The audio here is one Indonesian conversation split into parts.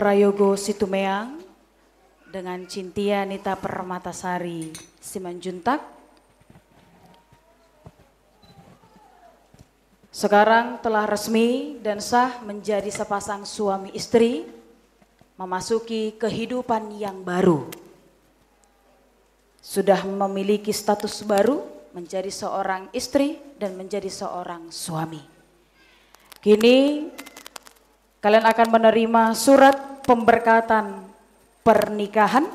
Prayogo Situmeang dengan Cintia Nita Permatasari Simanjuntak. Sekarang telah resmi dan sah menjadi sepasang suami istri, memasuki kehidupan yang baru. Sudah memiliki status baru, menjadi seorang istri dan menjadi seorang suami. Kini kalian akan menerima surat pemberkatan pernikahan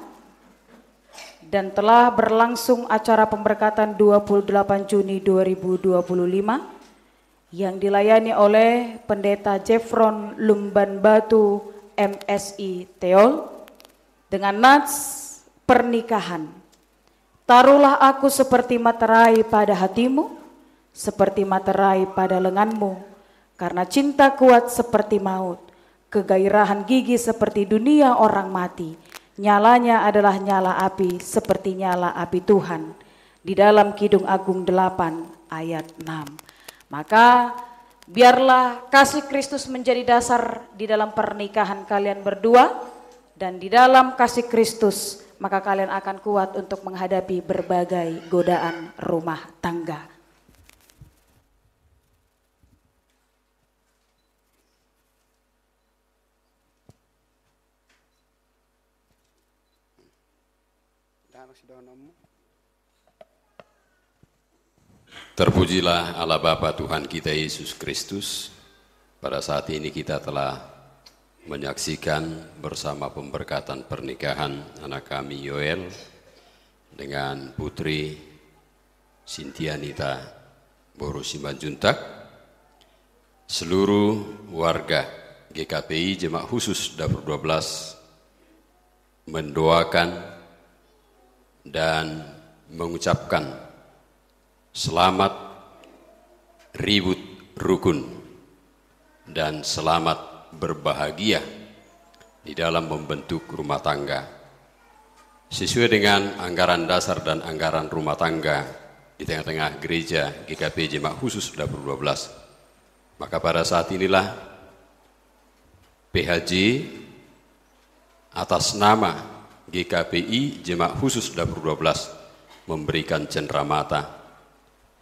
dan telah berlangsung acara pemberkatan 28 Juni 2025 yang dilayani oleh Pendeta Jeffron Lumban Batu MSI Teol dengan nats pernikahan. Taruhlah aku seperti materai pada hatimu, seperti materai pada lenganmu, karena cinta kuat seperti maut, kegairahan gigi seperti dunia orang mati, nyalanya adalah nyala api seperti nyala api Tuhan. Di dalam Kidung Agung 8 ayat 6. Maka biarlah kasih Kristus menjadi dasar di dalam pernikahan kalian berdua, dan di dalam kasih Kristus maka kalian akan kuat untuk menghadapi berbagai godaan rumah tangga. Terpujilah Allah Bapa Tuhan kita Yesus Kristus. Pada saat ini kita telah menyaksikan bersama pemberkatan pernikahan anak kami Yoel dengan putri Cintia Nita Boru Simanjuntak. Seluruh warga GKPI Jemaat Khusus Dapur 12 mendoakan dan mengucapkan selamat ribut rukun dan selamat berbahagia di dalam membentuk rumah tangga sesuai dengan anggaran dasar dan anggaran rumah tangga di tengah-tengah gereja GKP Jemaat Khusus Dapur 12. Maka pada saat inilah PHJ atas nama GKPI Jemaat Khusus Dapur 12 memberikan cenderamata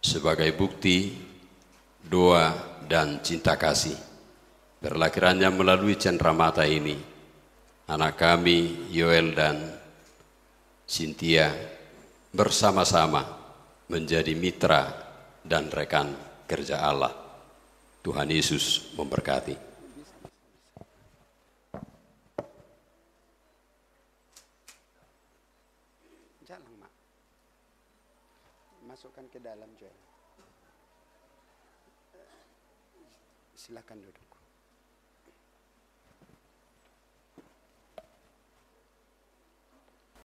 sebagai bukti doa dan cinta kasih. Berlakirannya melalui cenderamata ini, anak kami Yoel dan Cintia bersama-sama menjadi mitra dan rekan kerja Allah. Tuhan Yesus memberkati. Jalan, Mak. Masukkan ke dalam, Joel. Silakan duduk.